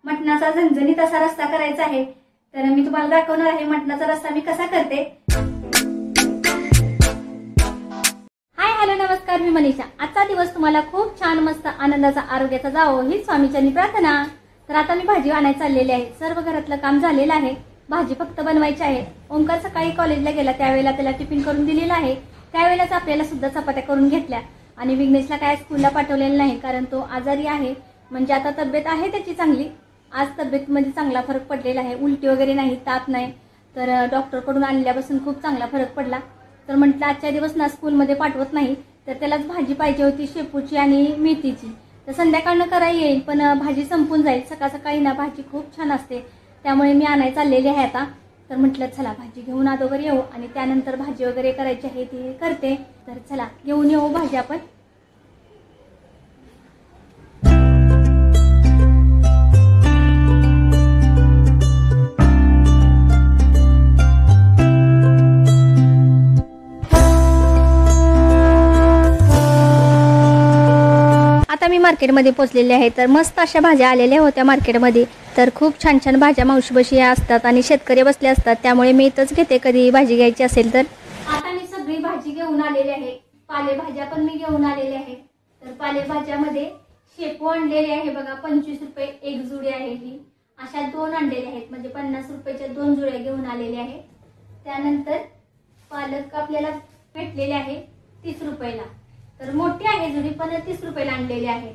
मटणाचा झणझणीत असा रस्सा करायचा आहे। तर मी तुम्हाला दाखवणार आहे मटणाचा रस्सा मी कसा करते। हाय हॅलो नमस्कार, मी मनीषा। आजचा दिवस तुम्हाला खूप छान मस्त आनंदाचा आरोग्याचा जावो ही स्वामीचरणी प्रार्थना। तर आता मी भाजी आणायला चाललेली आहे। सर्व घरातलं काम झालेलं आहे, भाजी फक्त बनवायची आहे। ओंकार सकाळी कॉलेजला गेला त्यावेळेला त्याला टिफिन करून दिलेला आहे, त्यावेळेलाच आपल्याला सुद्धा चपात्या करून घेतल्या। आणि विघ्नेशला काय स्कूलला पाठवलेलं नाही कारण तो आजारी आहे। म्हणजे आता तब्येत आहे त्याची चांगली, आज तब्येतमध्ये चांगला फरक पडलेला आहे, उलटी वगैरे नाही, ताप नाही। तर डॉक्टरकडून आणल्यापासून खूप चांगला फरक पडला। तर म्हटलं आजच्या दिवस ना स्कूलमध्ये पाठवत नाही, तर त्यालाच भाजी पाहिजे होती शेपूची आणि मेथीची। तर संध्याकाळनं करायला येईल पण भाजी संपून जाईल। सकाळ सकाळी ना भाजी खूप छान असते, त्यामुळे मी आणायला चाललेली आहे आता। तर म्हटलं चला भाजी घेऊन अगोदर येऊ आणि त्यानंतर भाजी वगैरे करायची आहे ती करते। तर चला घेऊन येऊ भाजी आपण। आता मी मार्केटमध्ये पोहोचलेले आहे। तर मस्त अशा भाज्या आलेल्या होत्या मार्केटमध्ये। तर खूप छान छान भाज्या मावशीबशी असतात आणि शेतकरी बसले असतात, त्यामुळे मी इथंच घेते कधी भाजी घ्यायची असेल तर। आता मी सगळी भाजी घेऊन आलेली आहे, पालेभाज्या पण मी घेऊन आलेली आहे। तर पालेभाज्यामध्ये शेपू आणलेली आहे बघा, 25 रुपये एक जुडी आहे ही। अशा 2 आणलेल्या आहेत, म्हणजे 50 रुपयाच्या 2 जुड्या घेऊन आलेल्या आहे। त्यानंतर पालक आपल्याला भेटलेले आहे 30 रुपयाला, तर मोठी आहे जुडी पण 30 रुपयाला आणलेली आहे।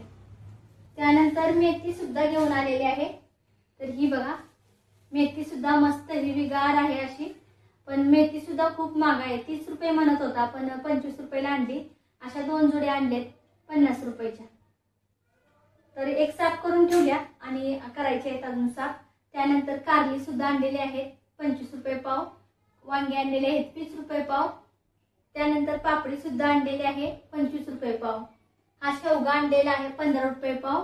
त्यानंतर मेथी सुद्धा घेऊन आलेली आहे। तर ही बघा मेथी सुद्धा मस्त हिरवीगार आहे अशी, पण मेथी सुद्धा खूप महाग आहे। 30 रुपये म्हणत होता पण 25 रुपयाला आणली। अशा 2 जोड्या आणलेत 50 रुपयाच्या। तर एक साफ करून ठेवल्या आणि करायचे आहेत अजून साफ। त्यानंतर कारली सुद्धा आणलेली आहे 25 रुपये पाव, वांगे आणलेले आहेत 20 रुपये पाव। त्यानंतर पापडी सुद्धा आणलेली आहे 25 रुपये पाव। हा शेवगा आणलेला आहे 15 रुपये पाव।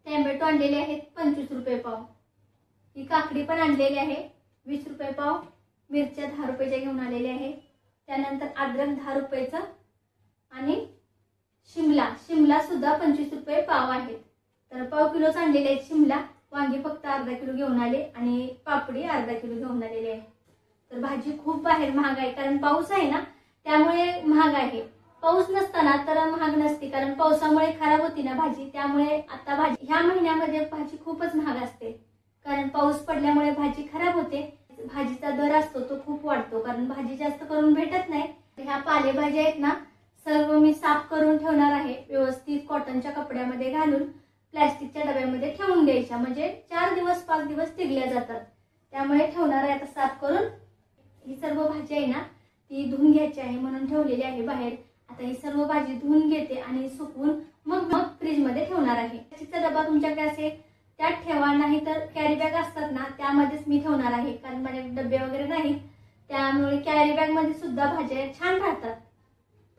टोमॅटो आणलेले आहेत 25 रुपये पाव। ही काकडी पण आणलेली आहे 20 रुपये पाव। मिरच्या 10 रुपयाच्या घेऊन आलेल्या आहे। त्यानंतर अद्रक 10 रुपयाचं आणि शिमला सुद्धा 25 रुपये पाव आहेत। तर पाव किलोच आणलेले आहेत शिमला। वांगी फक्त अर्धा किलो घेऊन आले आणि पापडी अर्धा किलो घेऊन आलेले आहे। तर भाजी खूप बाहेर महाग आहे, कारण पाऊस आहे ना त्यामुळे महाग आहे। पाऊस नसताना तर महाग नसते, कारण पावसामुळे खराब होती ना भाजी, त्यामुळे आता भाजी ह्या महिन्यामध्ये भाजी खूपच महाग असते। कारण पाऊस पडल्यामुळे भाजी खराब होते, भाजीचा दर असतो तो खूप वाढतो, कारण भाजी जास्त करून भेटत नाही। ह्या पालेभाज्या आहेत ना सर्व मी साफ करून ठेवणार आहे, व्यवस्थित कॉटनच्या कपड्यामध्ये घालून प्लास्टिकच्या डब्यामध्ये ठेवून द्यायच्या, म्हणजे 4 दिवस 5 दिवस टिकल्या जातात। त्यामुळे ठेवणार आहे आता साफ करून। ही सर्व भाजी आहे ना ती धुवून घ्यायची आहे म्हणून ठेवलेली आहे बाहेर। आता ही सर्व भाजी धुवून घेते आणि सुकवून मग फ्रीज मध्ये ठेवणार आहे। त्याचा डबा तुमच्याकडे असेल त्यात ठेवा, नाही तर कॅरी बॅग असतात ना त्यामध्येच मी ठेवणार आहे, कारण माझे डबे वगैरे नाही, त्यामुळे कॅरी बॅग मध्ये सुद्धा भाज्या छान राहतात।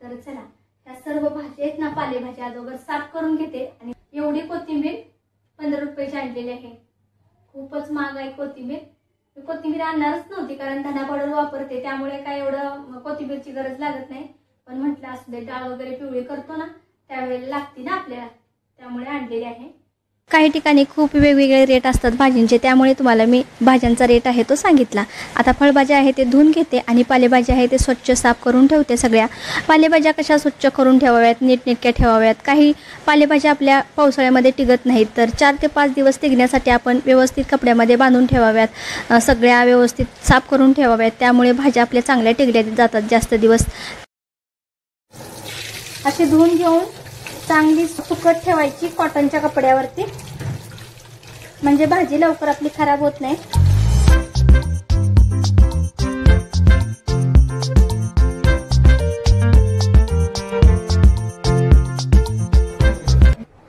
तर चला या सर्व भाज्या आहेत ना पालेभाज्या अगोदर साफ करून घेते। आणि एवढी कोथिंबीर 15 रुपयाची आणलेली आहे, खूपच महाग आहे कोथिंबीर। कोथिंबीर आणणारच नव्हती कारण धना पावडर वापरते, त्यामुळे काय एवढं कोथिंबीरची गरज लागत नाही, पण म्हटलं असू दे, डाळ वगैरे पिवळी करतो ना त्यावेळेला लागते ना आपल्याला, त्यामुळे आणलेली आहे। काही ठिकाणी खूप वेगवेगळे रेट असतात भाजींचे, त्यामुळे तुम्हाला मी भाज्यांचा रेट आहे तो सांगितला। आता फळभाज्या आहे ते धुवून घेते आणि पालेभाज्या आहे ते स्वच्छ साफ करून ठेवते। सगळ्या पालेभाज्या कशा स्वच्छ करून ठेवाव्यात, नीटनेटक्या ठेवाव्यात। काही पालेभाज्या आपल्या पावसाळ्यामध्ये टिकत नाहीत, तर 4 ते 5 दिवस टिकण्यासाठी आपण व्यवस्थित कपड्यामध्ये बांधून ठेवाव्यात, सगळ्या व्यवस्थित साफ करून ठेवाव्यात, त्यामुळे भाज्या आपल्या चांगल्या टिकल्या जातात जास्त दिवस। अशी धुवून घेऊन चांगली सुकत ठेवायची कॉटनच्या कपड्यावरती, म्हणजे भाजी लवकर आपली खराब होत नाही।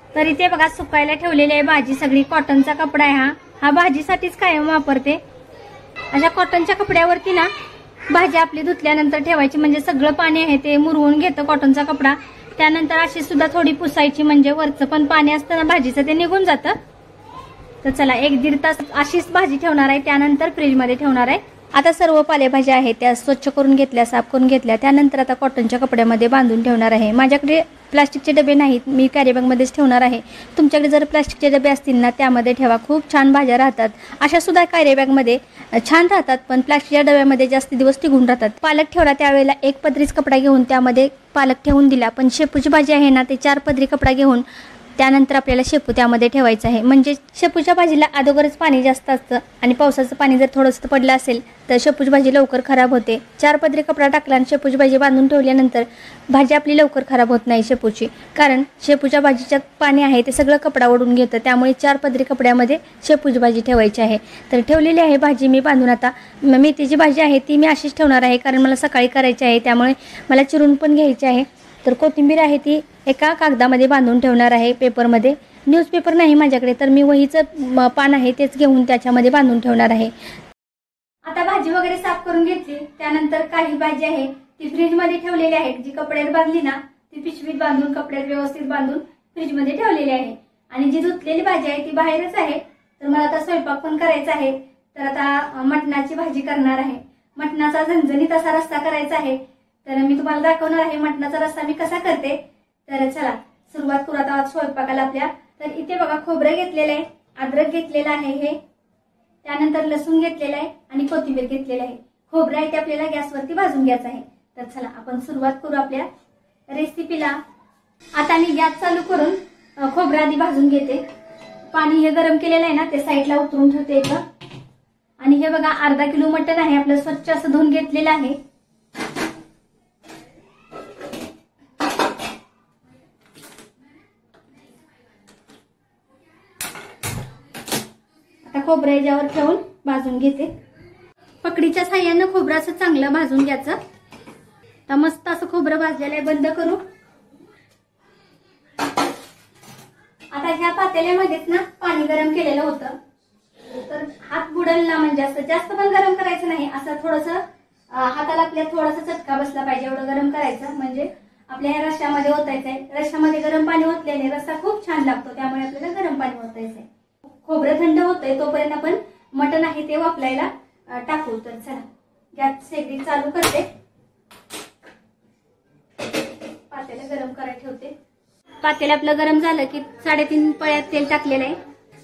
तर इथे बघा सुकायला ठेवलेली आहे भाजी सगळी। कॉटनचा कपडा आहे हा भाजीसाठीच कायम वापरते। अशा कॉटनच्या कपड्यावरती ना भाजी आपली धुतल्यानंतर ठेवायची, म्हणजे सगळं पाणी आहे ते मुरवून घेतं कॉटनचा कपडा। त्यानंतर अशी सुद्धा थोडी पुसायची, म्हणजे वरचं पण पाणी असतं ना भाजीचं ते निघून जातं। तर चला 1-1.5 तास अशीच भाजी ठेवणार आहे, त्यानंतर फ्रीज मध्ये ठेवणार आहे। आता सर्व पालेभाज्या आहेत त्या स्वच्छ करून घेतल्या, साफ करून घेतल्या, त्यानंतर आता कॉटनच्या कपड्यामध्ये बांधून ठेवणार आहे। माझ्याकडे प्लास्टिकचे डबे नाहीत, मी कॅरी बॅगमध्येच ठेवणार आहे. तुमच्याकडे जर प्लास्टिकचे डबे असतील ना त्यामध्ये ठेवा, खूप छान भाज्या राहतात. अशा सुद्धा कॅरी बॅगमध्ये छान राहतात, पण प्लास्टिकच्या डब्यामध्ये जास्त दिवस टिकून राहतात. पालक ठेवला त्यावेळेला एक पदरीच कपडा घेऊन त्यामध्ये पालक ठेवून दिला, पण शेपूची भाजी आहे ना ते 4 पदरी कपडा घेऊन त्यानंतर आपल्याला शेपू त्यामध्ये ठेवायचं आहे. म्हणजे शेपूच्या भाजीला अगोदरच पाणी जास्त असतं आणि पावसाचं पाणी जर थोडंसं पडलं असेल तर शेपूची भाजी लवकर खराब होते. 4 पदरी कपडा टाकला आणि शेपूची भाजी बांधून ठेवल्यानंतर भाजी आपली लवकर खराब होत नाही शेपूची, कारण शेपूच्या भाजीच्यात पाणी आहे ते सगळं कपडा ओढून घेतं. त्यामुळे 4 पदरी कपड्यामध्ये शेपूची भाजी ठेवायची आहे. तर ठेवलेली आहे भाजी मी बांधून. आता मेथीची भाजी आहे ती मी अशीच ठेवणार आहे, कारण मला सकाळी करायची आहे, त्यामुळे मला चिरून पण घ्यायची आहे. तर कोथिंबीर आहे ती एका कागदामध्ये बांधून ठेवणार आहे, पेपरमध्ये. न्यूजपेपर नाही माझ्याकडे, तर मी वहीचं पान आहे तेच घेऊन त्याच्यामध्ये बांधून ठेवणार आहे. आता भाजी वगैरे साफ करून घेतली, त्यानंतर काही भाजी आहे ती फ्रीजमध्ये ठेवलेली आहे. जी कपड्यात बांधली ना ती पिशवीत बांधून कपड्यात व्यवस्थित बांधून फ्रीजमध्ये ठेवलेली आहे. आणि जी धुतलेली भाजी आहे ती बाहेरच आहे. तर मला आता स्वयंपाक पण करायचा आहे. तर आता मटणाची भाजी करणार आहे. मटणाचा झणझणीत असा रस्सा करायचा आहे. तर मी तुम्हाला दाखवणार आहे मटणाचा रस्सा मी कसा करते. तर चला सुरुवात करू आता स्वयंपाकाला आपल्या. तर इथे बघा खोबरं घेतलेलं आहे, अद्रक घेतलेलं आहे, हे त्यानंतर लसूण घेतलेला आहे आणि कोथिंबीर घेतलेली आहे. खोबरं आहे ते आपल्याला गॅसवरती भाजून घ्यायचं आहे. तर चला आपण सुरुवात करू आपल्या रेसिपीला. आता मी गॅस चालू करून खोबरं आधी भाजून घेते. पाणी हे गरम केलेलं आहे ना ते साईडला उतरून ठेवते इथं. आणि हे बघा अर्धा किलो मटण आहे आपलं, स्वच्छ असं धुवून घेतलेलं आहे. खोबरं याच्यावर ठेवून भाजून घेते. पकडीच्या साह्यानं खोबरं असं चांगलं भाजून घ्यायचं. तर मस्त असं खोबरं भाजलेलं आहे. बंद करू. आता ह्या पातेल्यामध्येच ना पाणी गरम केलेलं होतं, तर हात बुडल ना, म्हणजे असं जास्त पण गरम करायचं नाही, असं थोडंसं हाताला आपल्या थोडासा चटका बसला पाहिजे एवढं गरम करायचं. म्हणजे आपल्या ह्या रश्श्यामध्ये ओतायचंय. रश्श्यामध्ये गरम पाणी ओतल्याने रस्सा खूप छान लागतो, त्यामुळे आपल्याला गरम पाणी ओतायचंय. खोबरं थंड होतंय तोपर्यंत आपण मटण आहे ते वापरायला टाकू. तर चला गॅस शेगडी चालू करते. पातेलं गरम करायला ठेवते. पातेलं आपलं गरम झालं की 3.5 पळ्यात तेल टाकलेलं आहे.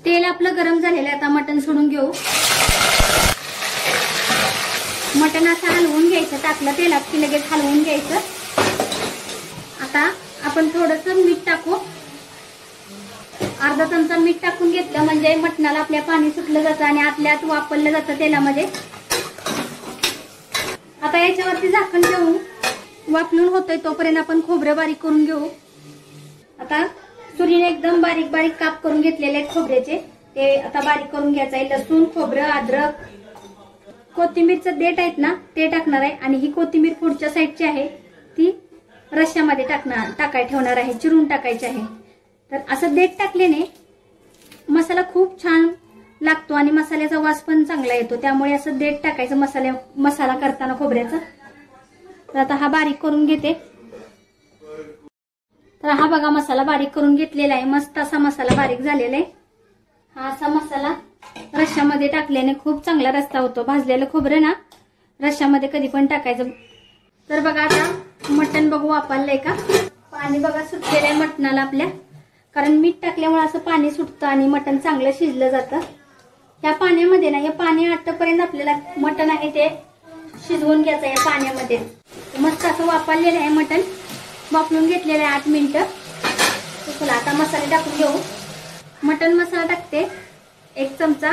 तेल आपलं गरम झालेलं आहे. आता मटण सोडून घेऊ. मटण असं हलवून घ्यायचं, टाकलं तेलात की लगेच हलवून घ्यायचं. आता आपण थोडंसं मीठ टाकू. अर्धा चमचा मीठ टाकून घेतलं म्हणजे मटणाला आपल्या पाणी सुटलं जातं आणि आतल्यात वापरलं जातं तेलामध्ये. आता याच्यावरती झाकण ठेवून वाफलून होतंय तोपर्यंत आपण खोबरं बारीक करून घेऊ. आता सुरीने एकदम बारीक बारीक काप करून घेतलेले आहेत खोबऱ्याचे, ते आता बारीक करून घ्यायचं आहे. लसूण, खोबरं, अद्रक, कोथिंबीरचं देठ आहेत ना ते टाकणार आहे. आणि ही कोथिंबीर पुढच्या साईडची आहे ती रश्श्यामध्ये टाकाय ठेवणार आहे, चिरून टाकायची आहे. तर असं देठ टाकल्याने मसाला खूप छान लागतो आणि मसाल्याचा वास पण चांगला येतो, त्यामुळे असं देठ टाकायचं मसाला करताना खोबऱ्याचा. तर आता हा बारीक करून घेते. तर हा बघा मसाला बारीक करून घेतलेला आहे. मस्त असा मसाला बारीक झालेला आहे. हा असा मसाला रश्श्यामध्ये टाकल्याने खूप चांगला रस्सा होतो. भाजलेलं खोबरं ना रश्श्यामध्ये कधी पण टाकायचं. तर बघा आता मटण बघू वापरलंय का. पाणी बघा सुटलेलं आहे मटणाला आपल्या, कारण मीठ टाकल्यामुळे असं पाणी सुटतं आणि मटण चांगलं शिजलं जातं. या पाण्यामध्ये ना, हे पाणी आटपर्यंत आपल्याला मटण आहे ते शिजवून घ्यायचं. या पाण्यामध्ये मस्त असं वापरलेलं आहे मटण, वापरून घेतलेलं आहे 8 मिनिटं. चला आता मसाले टाकून घेऊ. मटण मसाला टाकते 1 चमचा,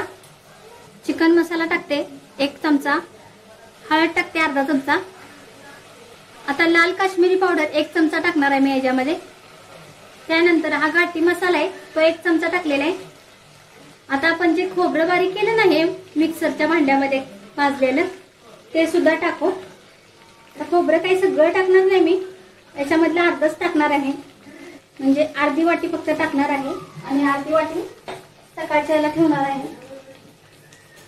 चिकन मसाला टाकते 1 चमचा, हळद टाकते अर्धा चमचा. आता लाल काश्मीरी पावडर 1 चमचा टाकणार आहे मी याच्यामध्ये. त्यानंतर हा घाटी मसाला आहे तो 1 चमचा टाकलेला आहे. आता आपण जे खोबरं बारीक केलं ना हे मिक्सरच्या भांड्यामध्ये भाजलेलं ते सुद्धा टाकू. आता खोबरं काही सगळं टाकणार नाही मी, याच्यामधलं अर्धच टाकणार आहे. म्हणजे अर्धी वाटी फक्त टाकणार आहे आणि अर्धी वाटी सकाळच्याला ठेवणार आहे.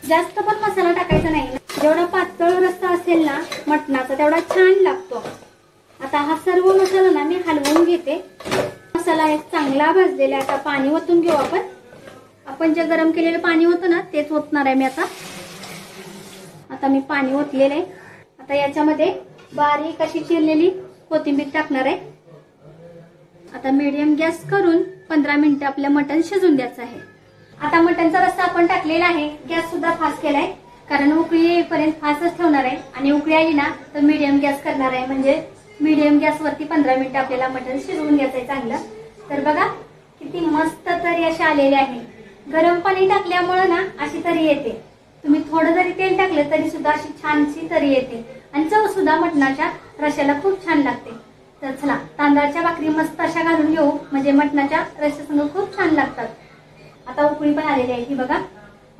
जास्त पण मसाला टाकायचा नाही. जेवढा पातळ रस्सा असेल ना मटणाचा तेवढा छान लागतो. आता हा सर्व मसाला ना मी हलवून घेते. मसाला आहे चांगला भाजलेला. आता पाणी ओतून घेऊ आपण जे गरम केलेलं पाणी होतं ना तेच ओतणार आहे मी आता मी पाणी ओतलेलं आहे. आता याच्यामध्ये बारीक अशी चिरलेली कोथिंबीर टाकणार आहे. आता मीडियम गॅस करून 15 मिनिटं आपलं मटण शिजून द्यायचं आहे. आता मटणचा रस्सा आपण टाकलेला आहे. गॅस सुद्धा फास्ट केलाय कारण उकळी येईपर्यंत फास्टच ठेवणार आहे आणि उकळी आली ना तर मीडियम गॅस करणार आहे. म्हणजे मीडियम गॅसवरती 15 मिनिटं आपल्याला मटण शिजवून घ्यायचंय चांगलं. तर बघा किती मस्त तरी असे आलेले आहे. गरम पाणी टाकल्यामुळे ना अशी तरी येते. तुम्ही थोडं जरी तेल टाकलं तरी सुद्धा अशी छानशी तरी येते आणि चव सुद्धा मटणाच्या रश्याला खूप छान लागते. तर चला तांदळाच्या भाकरी मस्त अशा घालून घेऊ म्हणजे मटणाच्या रश्यासंग खूप छान लागतात. आता उकळी पण आलेली आहे ही बघा.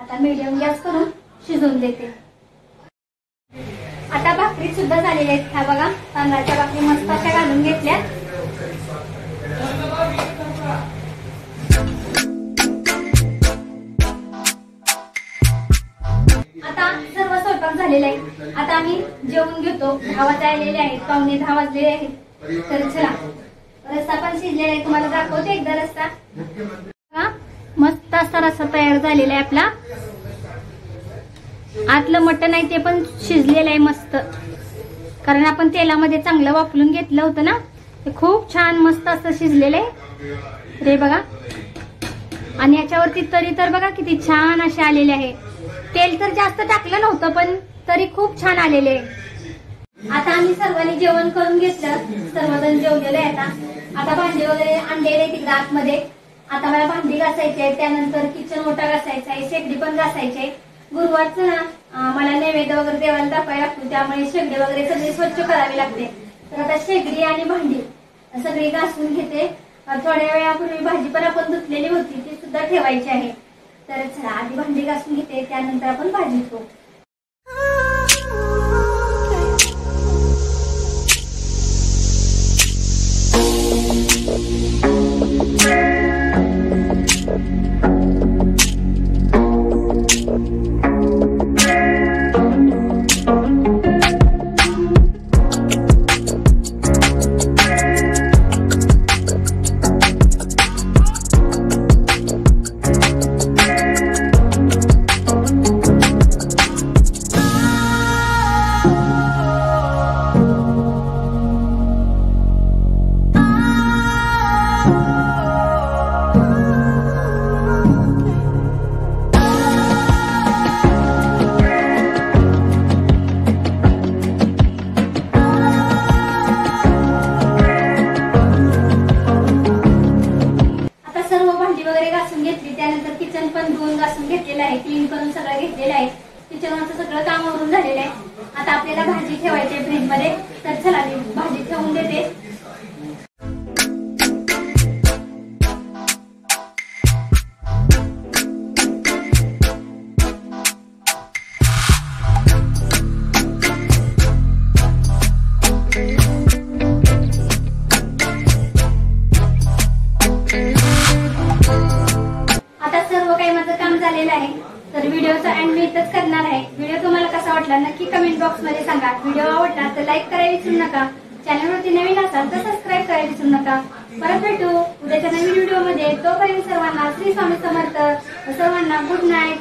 आता मीडियम गॅस करून शिजवून देते. आता भाकरी सुद्धा झालेल्या आहेत ह्या बघा. तांदळाच्या भाकरी मस्त अशा घालून घेतल्या. आता सर्व स्वयंपाक झालेला आहे. आता आम्ही जेवून घेतो. 10 वाजता आलेले आहेत, 9:45 वाजलेले आहेत. तर चला रस्सा पण शिजलेला आहे. तुम्हाला दाखवते एकदा रस्सा. मस्त असा रस्सा तयार झालेला आहे आपला. आतलं मटण आहे ते पण शिजलेलं आहे मस्त कारण आपण तेलामध्ये चांगलं वाफलून घेतलं होतं ना. ते खूप छान मस्त असं शिजलेलं आहे रे बघा. आणि याच्यावरती तरी तर बघा किती छान असे आलेले आहे. तेल तर जास्त टाकलं नव्हतं पण तरी खूप छान आलेले आहे. आता आम्ही सर्वांनी जेवण करून घेतलं. सर्वजण जेवलेले आहे. आता भांडी वगैरे आणलेले आहे तिकडे आतमध्ये. आता मला भांडी घासायची आहे, त्यानंतर किचन ओटा घासायचा आहे, शेगडी पण घासायची आहे. गुरुवारचं ना मला नैवेद्य वगैरे देवाला दाखवायला लागतो त्यामुळे शेगडी वगैरे सगळी स्वच्छ करावी लागते. तर आता शेगडी आणि भांडी सगळी घासून घेते. थोड्या वेळापूर्वी भाजी पण आपण धुतलेली होती ती सुद्धा ठेवायची आहे. तर चला आधी भांडी घासून घेते त्यानंतर आपण भाजी धुतो. त्यानंतर किचन पण धुवून घासून घेतलेलं आहे, क्लीन करून सगळं घेतलेलं आहे. किचनवरचं सगळं काम आवरून झालेलं आहे. आता आपल्याला भाजी ठेवायची आहे फ्रीज मध्ये. तर चला मी भाजी ठेवून देते. तर व्हिडिओचा एंड मी इथंच करणार आहे. व्हिडिओ तुम्हाला कसा वाटला नक्की कमेंट बॉक्स मध्ये सांगा. व्हिडिओ आवडला तर लाईक करायला विसरू नका. चॅनलवरती नवीन असाल तर सबस्क्राईब करायला विसरू नका. परत भेटू उद्याच्या नवीन व्हिडिओ मध्ये. तोपर्यंत सर्वांना श्री स्वामी समर्थ. सर्वांना गुड नाईट.